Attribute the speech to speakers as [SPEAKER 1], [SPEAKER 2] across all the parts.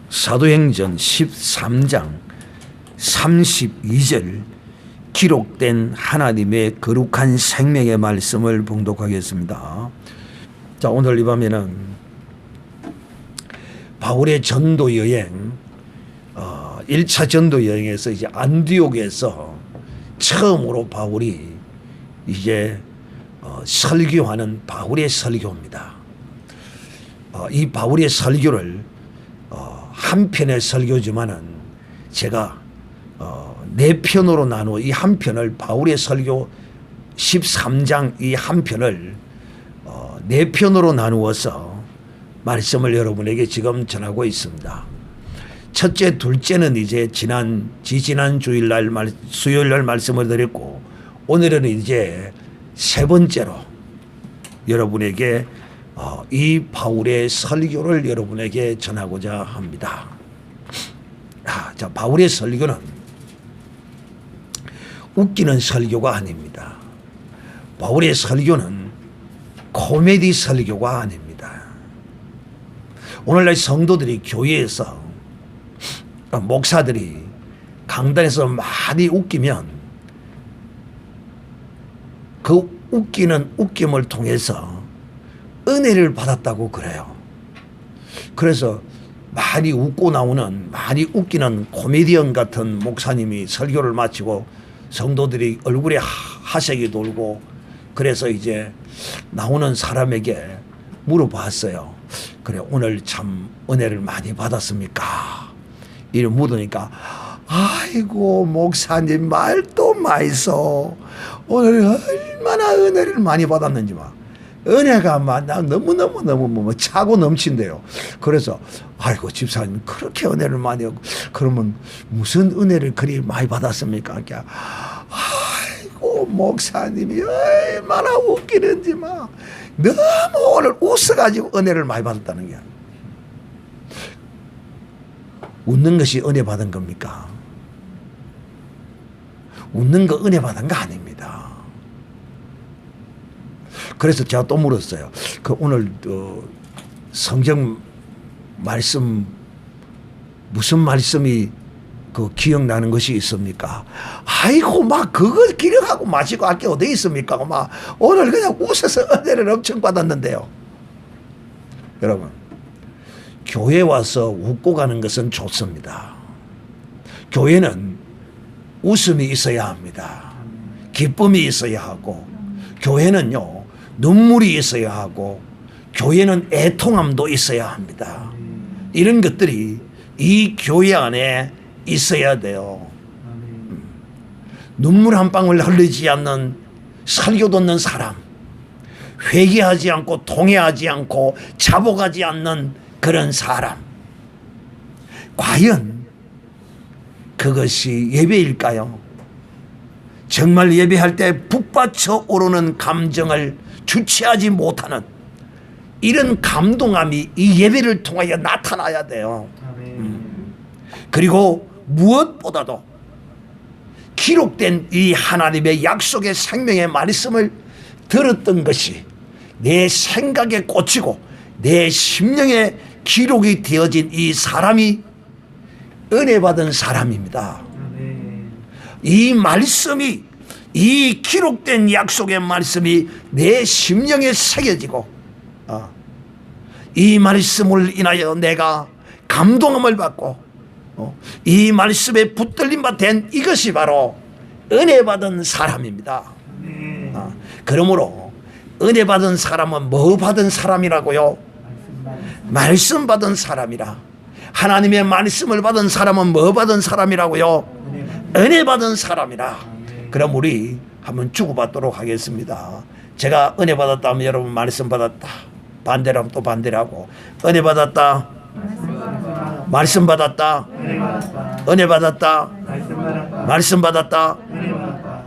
[SPEAKER 1] 사도행전 13장 32절 기록된 하나님의 거룩한 생명의 말씀을 봉독하겠습니다. 자, 오늘 이 밤에는 바울의 전도 여행, 1차 전도 여행에서 이제 안디옥에서 처음으로 바울이 이제 설교하는 바울의 설교입니다. 이 바울의 설교를 한 편의 설교지만은 제가 네 편으로 나누어 이 한 편을 바울의 설교 13장 이 한 편을 네 편으로 나누어서 말씀을 여러분에게 지금 전하고 있습니다. 첫째, 둘째는 이제 지난 주일날 수요일날 말씀을 드렸고, 오늘은 이제 세 번째로 여러분에게 이 바울의 설교를 여러분에게 전하고자 합니다. 자, 바울의 설교는 웃기는 설교가 아닙니다. 바울의 설교는 코미디 설교가 아닙니다. 오늘날 성도들이 교회에서 목사들이 강단에서 많이 웃기면 그 웃기는 웃김을 통해서 은혜를 받았다고 그래요. 그래서 많이 웃고 나오는, 많이 웃기는 코미디언 같은 목사님이 설교를 마치고 성도들이 얼굴에 하색이 돌고, 그래서 이제 나오는 사람에게 물어봤어요. 그래, 오늘 참 은혜를 많이 받았습니까? 이를 묻으니까, 아이고 목사님 말도 마이소, 오늘 얼마나 은혜를 많이 받았는지 막 은혜가 막 너무 차고 넘친대요. 그래서 아이고 집사님 그렇게 은혜를 많이 하고 그러면 무슨 은혜를 그리 많이 받았습니까? 그러니까 아이고 목사님이 얼마나 웃기는지 막 너무 오늘 웃어가지고 은혜를 많이 받았다는 게. 웃는 것이 은혜 받은 겁니까? 웃는 거 은혜 받은 거 아닙니다. 그래서 제가 또 물었어요. 그 오늘 성경 말씀 무슨 말씀이 그 기억나는 것이 있습니까? 아이고 막 그걸 기억하고 마시고 할 게 어디 있습니까? 막 오늘 그냥 웃어서 은혜를 엄청 받았는데요. 여러분, 교회 와서 웃고 가는 것은 좋습니다. 교회는 웃음이 있어야 합니다. 기쁨이 있어야 하고, 교회는요 눈물이 있어야 하고, 교회는 애통함도 있어야 합니다. 이런 것들이 이 교회 안에 있어야 돼요. 눈물 한 방울 흘리지 않는 설교 듣는 사람, 회개하지 않고 통회하지 않고 자복하지 않는 그런 사람, 과연 그것이 예배일까요? 정말 예배할 때 북받쳐 오르는 감정을 주체하지 못하는 이런 감동함이 이 예배를 통하여 나타나야 돼요. 그리고 무엇보다도 기록된 이 하나님의 약속의 생명의 말씀을 들었던 것이 내 생각에 꽂히고 내 심령에 기록이 되어진 이 사람이 은혜 받은 사람입니다. 이 말씀이, 이 기록된 약속의 말씀이 내 심령에 새겨지고 이 말씀을 인하여 내가 감동함을 받고 이 말씀에 붙들림 받은 이것이 바로 은혜 받은 사람입니다. 그러므로 은혜 받은 사람은 뭐 받은 사람이라고요? 말씀 받은 사람이라. 하나님의 말씀을 받은 사람은 뭐 받은 사람이라고요? 은혜 받은 사람이라. 그럼 우리 한번 주고받도록 하겠습니다. 제가 은혜 받았다 하면 여러분 말씀 받았다, 반대로 하면 또 반대로 하고, 은혜 받았다, 말씀 받았다, 은혜 받았다, 말씀 받았다.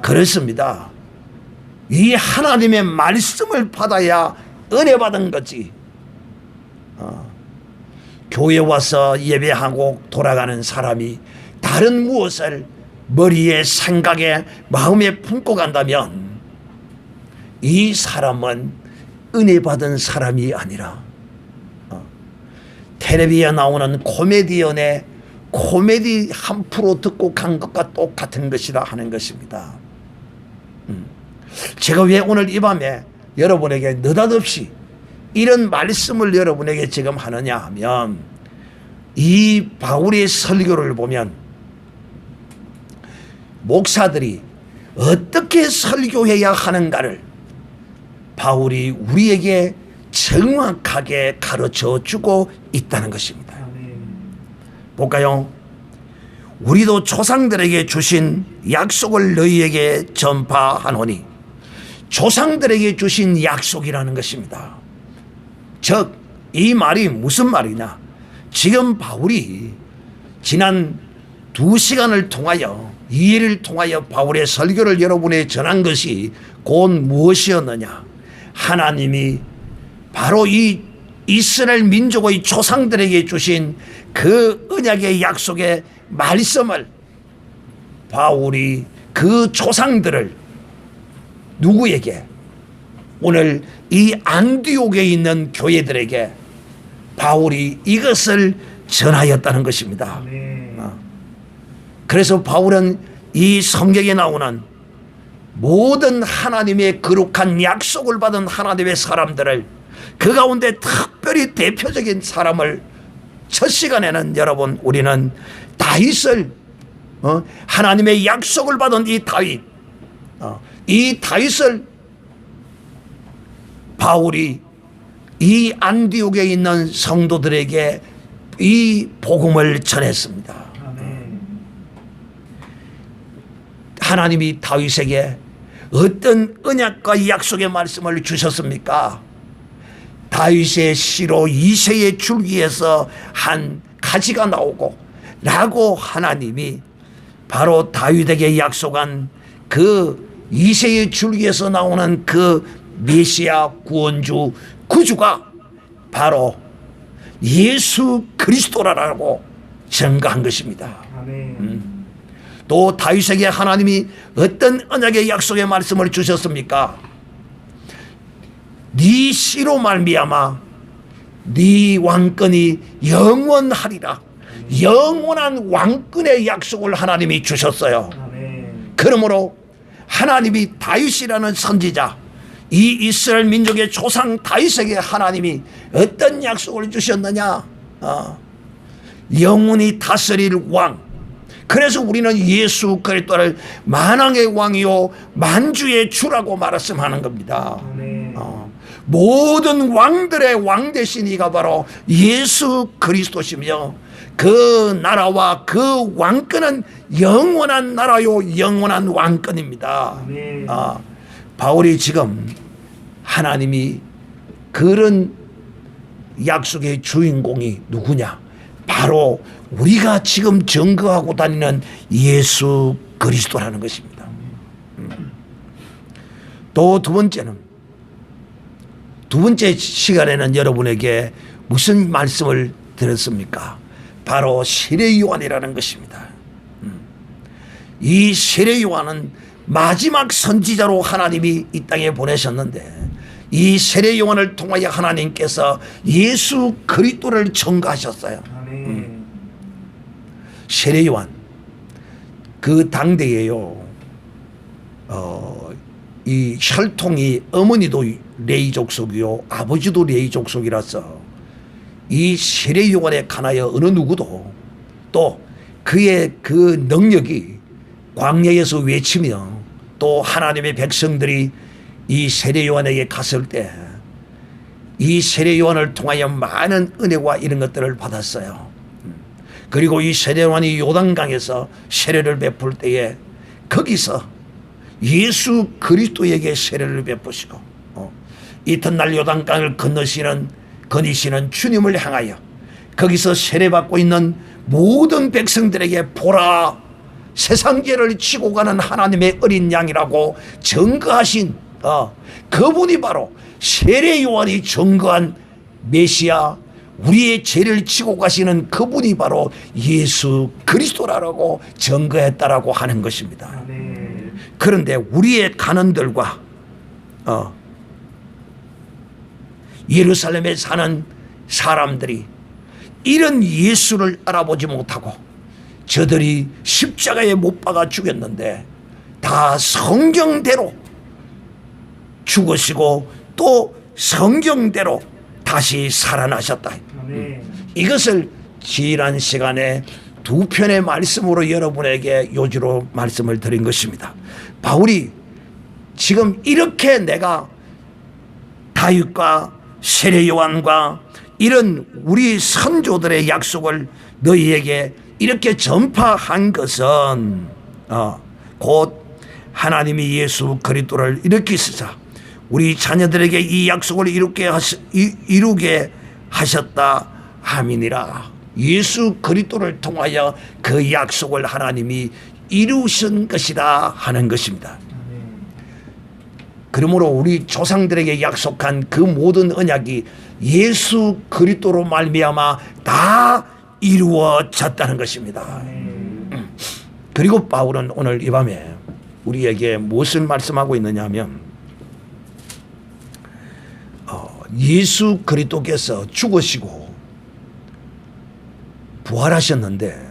[SPEAKER 1] 그렇습니다. 이 하나님의 말씀을 받아야 은혜 받은 거지. 교회 와서 예배하고 돌아가는 사람이 다른 무엇을 머리에 생각에 마음에 품고 간다면 이 사람은 은혜 받은 사람이 아니라 텔레비에 나오는 코미디언의 코미디 한 프로 듣고 간 것과 똑같은 것이라 하는 것입니다. 제가 왜 오늘 이 밤에 여러분에게 느닷없이 이런 말씀을 여러분에게 지금 하느냐 하면, 이 바울의 설교를 보면 목사들이 어떻게 설교해야 하는가를 바울이 우리에게 정확하게 가르쳐 주고 있다는 것입니다. 볼까요? 우리도 조상들에게 주신 약속을 너희에게 전파하노니, 조상들에게 주신 약속이라는 것입니다. 즉, 이 말이 무슨 말이냐? 지금 바울이 지난 2시간을 통하여, 2일을 통하여 바울의 설교를 여러분에 전한 것이 곧 무엇이었느냐? 하나님이 바로 이 이스라엘 민족의 조상들에게 주신 그 언약의 약속의 말씀을 바울이 그 조상들을 누구에게? 오늘 이 안디옥에 있는 교회들에게 바울이 이것을 전하였다는 것입니다. 그래서 바울은 이 성경에 나오는 모든 하나님의 거룩한 약속을 받은 하나님의 사람들을, 그 가운데 특별히 대표적인 사람을 첫 시간에는 여러분 우리는 다윗을, 하나님의 약속을 받은 이 다윗을 바울이 이 안디옥에 있는 성도들에게 이 복음을 전했습니다. 하나님이 다윗에게 어떤 언약과 약속의 말씀을 주셨습니까? 다윗의 시로 이새의 줄기에서 한 가지가 나오고 라고 하나님이 바로 다윗에게 약속한 그 이새의 줄기에서 나오는 그 메시아 구원주 구주가 바로 예수 그리스도라고 증거한 것입니다. 또 다윗에게 하나님이 어떤 언약의 약속의 말씀을 주셨습니까? 네 씨로 말미암아 네 왕권이 영원하리라. 영원한 왕권의 약속을 하나님이 주셨어요. 그러므로 하나님이 다윗이라는 선지자, 이 이스라엘 민족의 조상 다윗에게 하나님이 어떤 약속을 주셨느냐? 영원히 다스릴 왕. 그래서 우리는 예수 그리스도를 만왕의 왕이요 만주의 주라고 말씀하는 겁니다. 모든 왕들의 왕 되신 이가 바로 예수 그리스도시며, 그 나라와 그 왕권은 영원한 나라요 영원한 왕권입니다. 바울이 지금 하나님이 그런 약속의 주인공이 누구냐? 바로 우리가 지금 증거하고 다니는 예수 그리스도라는 것입니다. 또 두 번째 시간에는 여러분에게 무슨 말씀을 드렸습니까? 바로 세례 요한이라는 것입니다. 이 세례 요한은 마지막 선지자로 하나님이 이 땅에 보내셨는데, 이 세례 요한을 통하여 하나님께서 예수 그리스도를 증거하셨어요. 세례 요한, 그 당대에요, 이 혈통이 어머니도 레위 족속이요 아버지도 레위 족속이라서 이 세례 요한에 관하여 어느 누구도, 또 그의 그 능력이 광야에서 외치며, 또 하나님의 백성들이 이 세례 요한에게 갔을 때 이 세례 요한을 통하여 많은 은혜와 이런 것들을 받았어요. 그리고 이 세례 요한이 요단강에서 세례를 베풀 때에 거기서 예수 그리스도에게 세례를 베푸시고, 이튿날 요단강을 거니시는 주님을 향하여 거기서 세례받고 있는 모든 백성들에게 보라, 세상 죄를 지고 가는 하나님의 어린 양이라고 증거하신 그분이 바로 세례 요한이 증거한 메시아, 우리의 죄를 지고 가시는 그분이 바로 예수 그리스도라고 증거했다라고 하는 것입니다. 그런데 우리의 간원들과 예루살렘에 사는 사람들이 이런 예수를 알아보지 못하고 저들이 십자가에 못 박아 죽였는데 다 성경대로 죽으시고 또 성경대로 다시 살아나셨다. 이것을 지난 시간에 두 편의 말씀으로 여러분에게 요지로 말씀을 드린 것입니다. 바울이 지금 이렇게 내가 다윗과 세례 요한과 이런 우리 선조들의 약속을 너희에게 이렇게 전파한 것은 곧 하나님이 예수 그리스도를 일으키시사 우리 자녀들에게 이 약속을 이루게 하셨다 함이니라. 예수 그리스도를 통하여 그 약속을 하나님이 이루신 것이다 하는 것입니다. 그러므로 우리 조상들에게 약속한 그 모든 언약이 예수 그리스도로 말미암아 다 이루어졌다는 것입니다. 그리고 바울은 오늘 이 밤에 우리에게 무엇을 말씀하고 있느냐 하면 예수 그리스도께서 죽으시고 부활하셨는데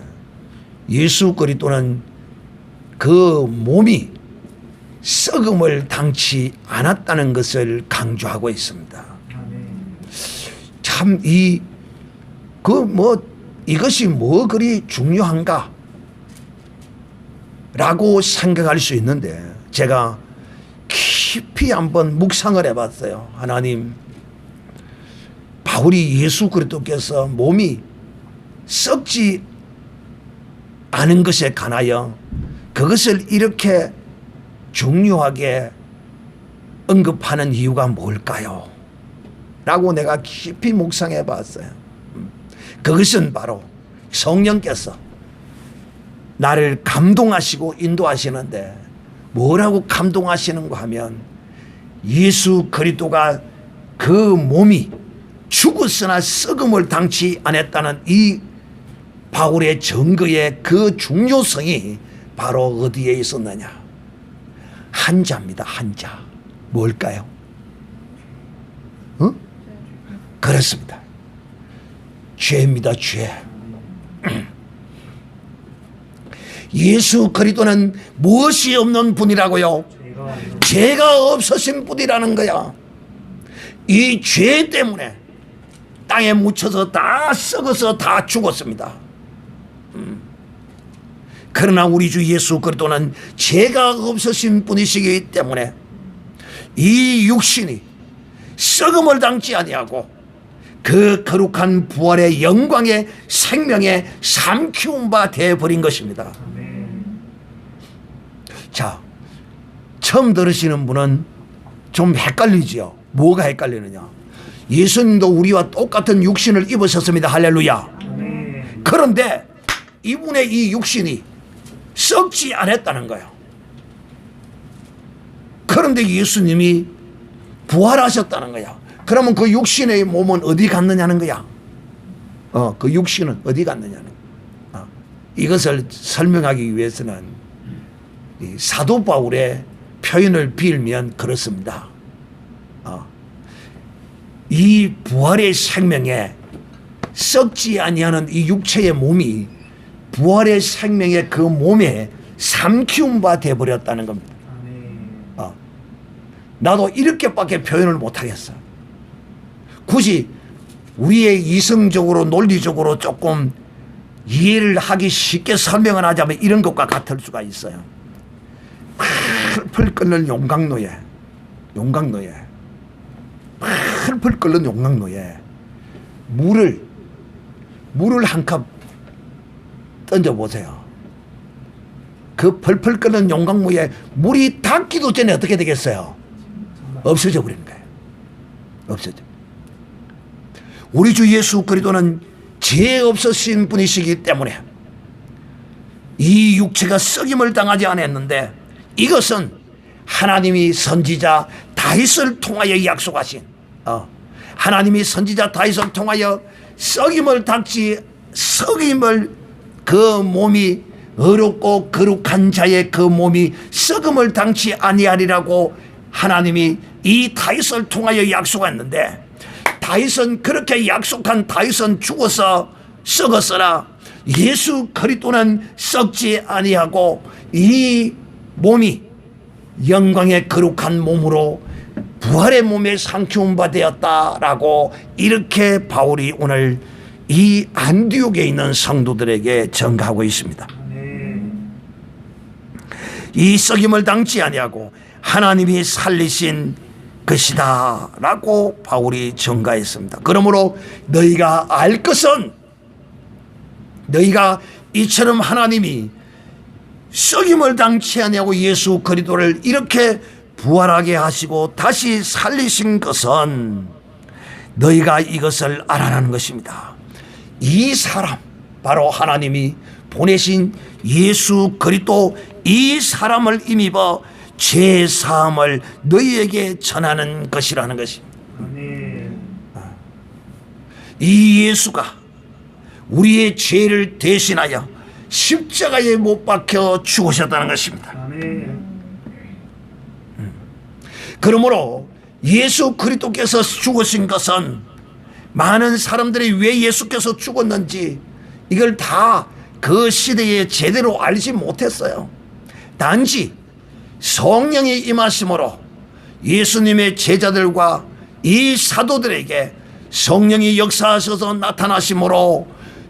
[SPEAKER 1] 예수 그리스도는 그 몸이 썩음을 당치 않았다는 것을 강조하고 있습니다. 참 이것이 뭐 그리 중요한가 라고 생각할 수 있는데 제가 깊이 한번 묵상을 해봤어요. 하나님, 바울이 예수 그리스도께서 몸이 썩지 않은 것에 관하여 그것을 이렇게 중요하게 언급하는 이유가 뭘까요? 라고 내가 깊이 묵상해 봤어요. 그것은 바로 성령께서 나를 감동하시고 인도하시는데 뭐라고 감동하시는가 하면 예수 그리스도가 그 몸이 죽었으나 썩음을 당치 않았다는 이 바울의 증거의 그 중요성이 바로 어디에 있었느냐? 한자입니다. 한자. 뭘까요? 그렇습니다. 죄입니다. 죄. 예수 그리스도는 무엇이 없는 분이라고요? 죄가 없으신 분이라는 거야. 이 죄 때문에 땅에 묻혀서 다 썩어서 다 죽었습니다. 그러나 우리 주 예수 그리스도는 죄가 없으신 분이시기 때문에 이 육신이 썩음을 당치 아니하고 그 거룩한 부활의 영광의 생명의 삼키운 바 되어버린 것입니다. 자, 처음 들으시는 분은 좀 헷갈리지요. 뭐가 헷갈리느냐? 예수님도 우리와 똑같은 육신을 입으셨습니다. 할렐루야. 그런데 이분의 이 육신이 썩지 않았다는 거예요. 그런데 예수님이 부활하셨다는 거야. 그러면 그 육신의 몸은 어디 갔느냐는 거야. 그 육신은 어디 갔느냐는 거야. 이것을 설명하기 위해서는 이 사도 바울의 표현을 빌면 그렇습니다. 이 부활의 생명에 썩지 아니하는 이 육체의 몸이 부활의 생명의 그 몸에 삼키운 바 되어버렸다는 겁니다. 나도 이렇게밖에 표현을 못하겠어. 굳이 우리의 이성적으로 논리적으로 조금 이해를 하기 쉽게 설명을 하자면 이런 것과 같을 수가 있어요. 풀풀 끓는 용광로에 풀풀 끓는 용광로에 물을 한 컵 던져보세요. 그 펄펄 끓는 용광로에 물이 닿기도 전에 어떻게 되겠어요? 없어져 버리는 거예요. 없어져. 우리 주 예수 그리스도는 죄 없으신 분이시기 때문에 이 육체가 썩임을 당하지 않았는데 이것은 하나님이 선지자 다윗을 통하여 약속하신 하나님이 선지자 다윗을 통하여 썩임을 그 몸이 어렵고 거룩한 자의 그 몸이 썩음을 당치 아니하리라고 하나님이 이 다윗을 통하여 약속했는데 다윗은 그렇게 약속한 다윗은 죽어서 썩었으나 예수 그리스도는 썩지 아니하고 이 몸이 영광의 거룩한 몸으로 부활의 몸에 상키움 받았다라고 이렇게 바울이 오늘 이 안디옥에 있는 성도들에게 전가하고 있습니다. 이 썩임을 당치 아니하고 하나님이 살리신 것이다 라고 바울이 전가했습니다. 그러므로 너희가 알 것은, 너희가 이처럼 하나님이 썩임을 당치 아니하고 예수 그리스도를 이렇게 부활하게 하시고 다시 살리신 것은 너희가 이것을 알아라는 것입니다. 이 사람, 바로 하나님이 보내신 예수 그리스도, 이 사람을 힘입어 죄 사함을 너희에게 전하는 것이라는 것입니다. 이 예수가 우리의 죄를 대신하여 십자가에 못 박혀 죽으셨다는 것입니다. 그러므로 예수 그리스도께서 죽으신 것은 많은 사람들이 왜 예수께서 죽었는지 이걸 다 그 시대에 제대로 알지 못했어요. 단지 성령이 임하심으로 예수님의 제자들과 이 사도들에게 성령이 역사하셔서 나타나심으로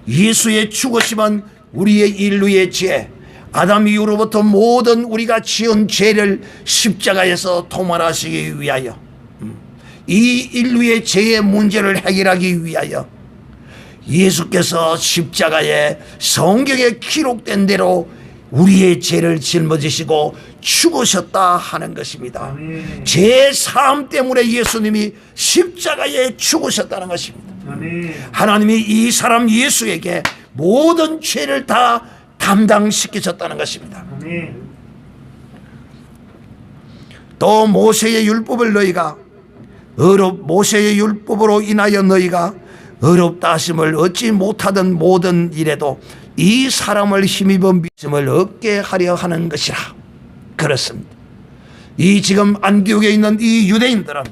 [SPEAKER 1] 예수의 죽으심은 우리의 인류의 죄, 아담 이후로부터 모든 우리가 지은 죄를 십자가에서 도말하시기 위하여, 이 인류의 죄의 문제를 해결하기 위하여 예수께서 십자가에 성경에 기록된 대로 우리의 죄를 짊어지시고 죽으셨다 하는 것입니다. 죄 사함 때문에 예수님이 십자가에 죽으셨다는 것입니다. 하나님이 이 사람 예수에게 모든 죄를 다 담당시키셨다는 것입니다. 또 모세의 율법을 너희가 모세의 율법으로 인하여 너희가 어렵다 하심을 얻지 못하던 모든 일에도 이 사람을 힘입어 믿음을 얻게 하려 하는 것이라. 그렇습니다. 이 지금 안디옥에 있는 이 유대인들은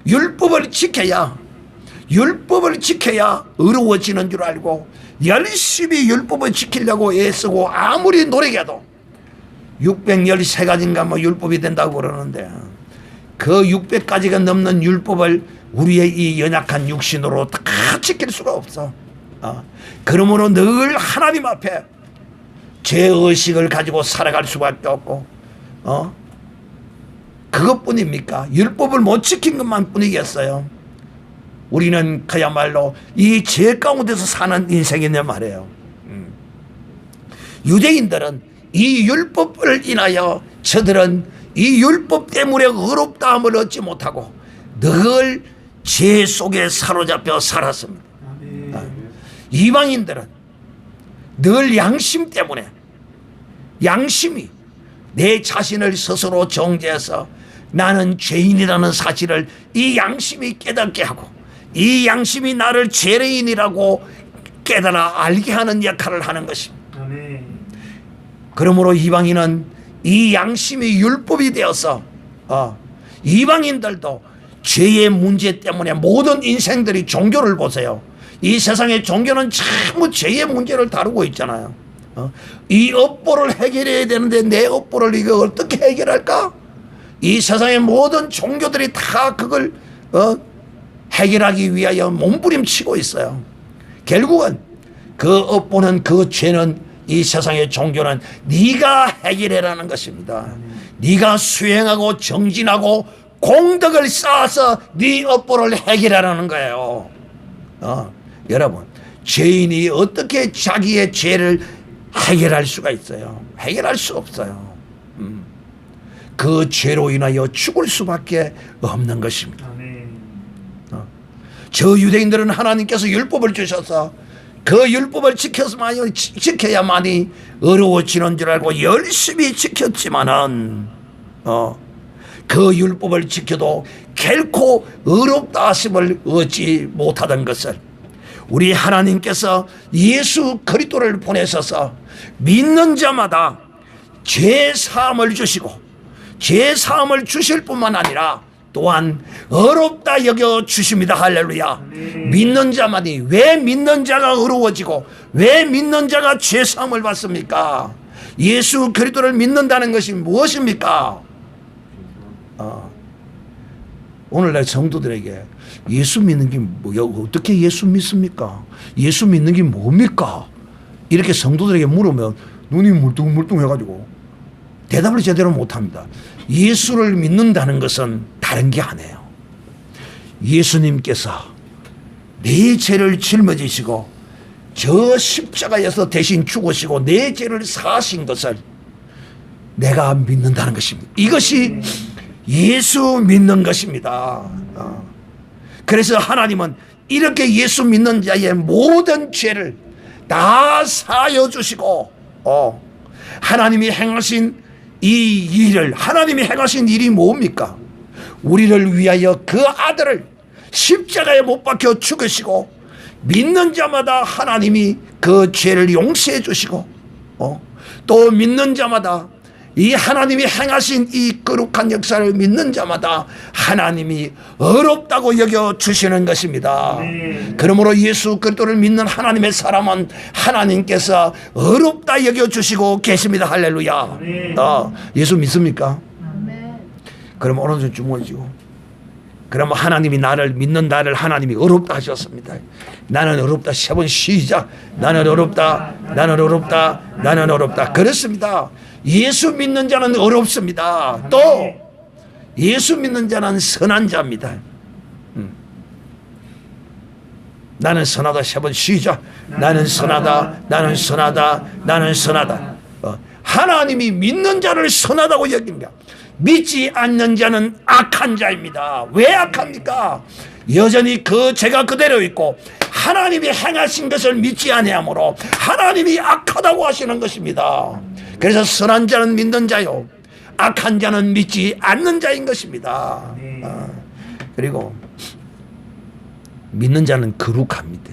[SPEAKER 1] 율법을 지켜야 어려워지는 줄 알고 열심히 율법을 지키려고 애쓰고 아무리 노력해도 613가지인가 뭐 율법이 된다고 그러는데 그 600가지가 넘는 율법을 우리의 이 연약한 육신으로 다 지킬 수가 없어. 그러므로 늘 하나님 앞에 죄의식을 가지고 살아갈 수밖에 없고, 그것뿐입니까? 율법을 못 지킨 것만 뿐이겠어요. 우리는 그야말로 이 죄 가운데서 사는 인생이냐 말이에요. 유대인들은 이 율법을 인하여 저들은 이 율법 때문에 의롭다함을 얻지 못하고 늘 죄 속에 사로잡혀 살았습니다. 이방인들은 늘 양심 때문에, 양심이 내 자신을 스스로 정죄해서 나는 죄인이라는 사실을 이 양심이 깨닫게 하고 이 양심이 나를 죄인이라고 깨달아 알게 하는 역할을 하는 것입니다. 그러므로 이방인은 이 양심이 율법이 되어서 이방인들도 죄의 문제 때문에 모든 인생들이 종교를 보세요. 이 세상의 종교는 전부 죄의 문제를 다루고 있잖아요. 이 업보를 해결해야 되는데 내 업보를 이거 어떻게 해결할까? 이 세상의 모든 종교들이 다 그걸 해결하기 위하여 몸부림치고 있어요. 결국은 그 업보는, 그 죄는, 이 세상의 종교는 네가 해결해라는 것입니다. 네가 수행하고 정진하고 공덕을 쌓아서 네 업보를 해결하라는 거예요. 여러분, 죄인이 어떻게 자기의 죄를 해결할 수가 있어요? 해결할 수 없어요. 그 죄로 인하여 죽을 수밖에 없는 것입니다. 저 유대인들은 하나님께서 율법을 주셔서 그 율법을 지켜야만이 어려워지는 줄 알고 열심히 지켰지만은 그 율법을 지켜도 결코 어렵다 하심을 얻지 못하던 것을 우리 하나님께서 예수 그리스도를 보내셔서 믿는 자마다 죄 사함을 주시고 죄 사함을 주실 뿐만 아니라 또한 어렵다 여겨 주십니다. 할렐루야. 믿는 자만이. 왜 믿는 자가 어려워지고 왜 믿는 자가 죄사함을 받습니까? 예수 그리스도를 믿는다는 것이 무엇입니까? 오늘날 성도들에게 예수 믿는 게 뭐야? 어떻게 예수 믿습니까? 예수 믿는 게 뭡니까? 이렇게 성도들에게 물으면 눈이 물뚱물뚱해가지고 대답을 제대로 못합니다. 예수를 믿는다는 것은 다른 게 아니에요. 예수님께서 내 죄를 짊어지시고 저 십자가에서 대신 죽으시고 내 죄를 사하신 것을 내가 믿는다는 것입니다. 이것이 예수 믿는 것입니다. 그래서 하나님은 이렇게 예수 믿는 자의 모든 죄를 다 사하여 주시고 하나님이 행하신 이 일을, 하나님이 행하신 일이 뭡니까? 우리를 위하여 그 아들을 십자가에 못 박혀 죽으시고 믿는 자마다 하나님이 그 죄를 용서해 주시고 또 믿는 자마다 이 하나님이 행하신 이 거룩한 역사를 믿는 자마다 하나님이 어렵다고 여겨 주시는 것입니다. 그러므로 예수 그리스도를 믿는 하나님의 사람은 하나님께서 어렵다 여겨 주시고 계십니다. 할렐루야. 예수 믿습니까? 그럼 오른손 주머니지고 그럼 하나님이 나를 믿는 나를 하나님이 어렵다 하셨습니다. 나는 어렵다. 3번 시작. 나는 어렵다. 나는 어렵다. 나는 어렵다. 그렇습니다. 예수 믿는 자는 어렵습니다. 또 예수 믿는 자는 선한 자입니다. 나는 선하다. 3번 시작. 나는 선하다. 나는 선하다. 나는 선하다. 하나님이 믿는 자를 선하다고 여깁니다. 믿지 않는 자는 악한 자입니다. 왜 악합니까? 여전히 그 죄가 그대로 있고 하나님이 행하신 것을 믿지 아니하므로 하나님이 악하다고 하시는 것입니다. 그래서 선한 자는 믿는 자요, 악한 자는 믿지 않는 자인 것입니다. 그리고 믿는 자는 거룩합니다.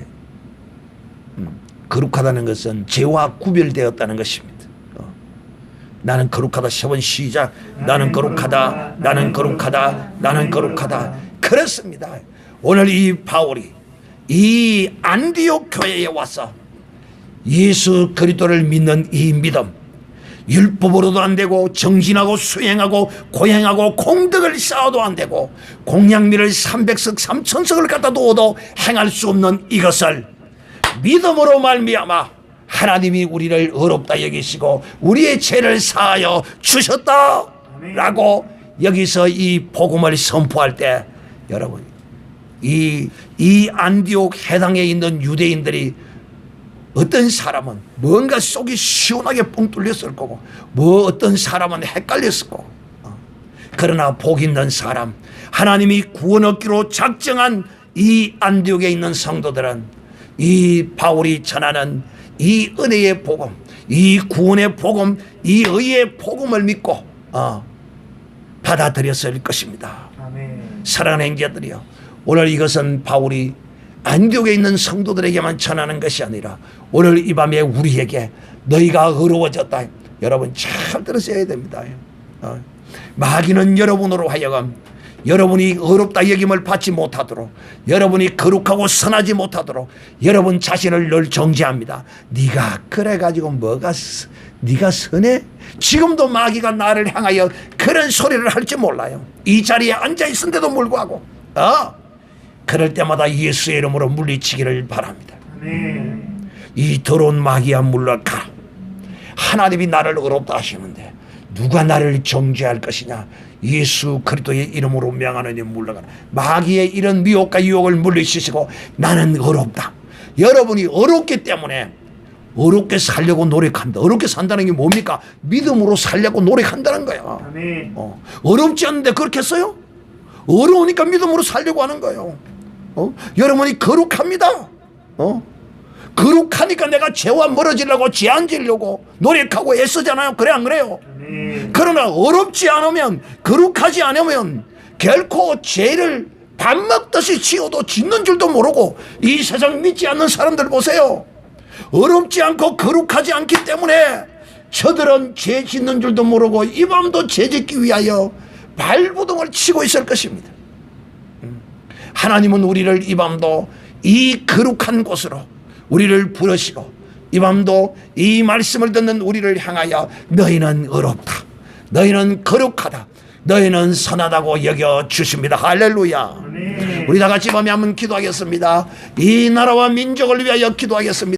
[SPEAKER 1] 거룩하다는 것은 죄와 구별되었다는 것입니다. 나는 거룩하다. 3번 시작. 나는 거룩하다. 나는 거룩하다. 나는 거룩하다. 그렇습니다. 오늘 이 바울이 이 안디옥 교회에 와서 예수 그리스도를 믿는 이 믿음, 율법으로도 안 되고 정진하고 수행하고 고행하고 공덕을 쌓아도 안 되고 공양미를 300석 3천석을 갖다 놓아도 행할 수 없는 이것을 믿음으로 말미암아 하나님이 우리를 어렵다 여기시고 우리의 죄를 사하여 주셨다라고 여기서 이 복음을 선포할 때 여러분 이 안디옥 해당에 있는 유대인들이 어떤 사람은 뭔가 속이 시원하게 뻥 뚫렸을 거고 어떤 사람은 헷갈렸을 거고 그러나 복 있는 사람 하나님이 구원 얻기로 작정한 이 안디옥에 있는 성도들은 이 바울이 전하는 이 은혜의 복음, 이 구원의 복음, 이 의의 복음을 믿고 받아들였을 것입니다. 사랑하는 형제들이요, 오늘 이것은 바울이 안디옥에 있는 성도들에게만 전하는 것이 아니라 오늘 이 밤에 우리에게 너희가 어려워졌다. 여러분 잘 들으셔야 됩니다. 마귀는 여러분으로 하여금 여러분이 어렵다 여김을 받지 못하도록, 여러분이 거룩하고 선하지 못하도록 여러분 자신을 늘 정죄합니다. 네가 그래가지고 네가 선해? 지금도 마귀가 나를 향하여 그런 소리를 할지 몰라요. 이 자리에 앉아있은데도 불구하고 그럴 때마다 예수의 이름으로 물리치기를 바랍니다. 이 더러운 마귀야 물러가라. 하나님이 나를 어렵다 하시는데 누가 나를 정죄할 것이냐? 예수 그리스도의 이름으로 명하노니 물러가라. 마귀의 이런 미혹과 유혹을 물리치시고 나는 어렵다. 여러분이 어렵기 때문에 어렵게 살려고 노력한다. 어렵게 산다는 게 뭡니까? 믿음으로 살려고 노력한다는 거야. 어렵지 않은데 그렇게 했어요? 어려우니까 믿음으로 살려고 하는 거예요. 여러분이 거룩합니다. 거룩하니까 내가 죄와 멀어지려고 죄 안 지려고 노력하고 애쓰잖아요. 그래 안 그래요? 그러나 어렵지 않으면, 거룩하지 않으면 결코 죄를 밥 먹듯이 지어도 짓는 줄도 모르고, 이 세상 믿지 않는 사람들 보세요. 어렵지 않고 거룩하지 않기 때문에 저들은 죄 짓는 줄도 모르고 이 밤도 죄 짓기 위하여 발부동을 치고 있을 것입니다. 하나님은 우리를 이 밤도 이 거룩한 곳으로 우리를 부르시고 이 밤도 이 말씀을 듣는 우리를 향하여 너희는 의롭다, 너희는 거룩하다, 너희는 선하다고 여겨주십니다. 할렐루야. 우리 다 같이 밤에 한번 기도하겠습니다. 이 나라와 민족을 위하여 기도하겠습니다.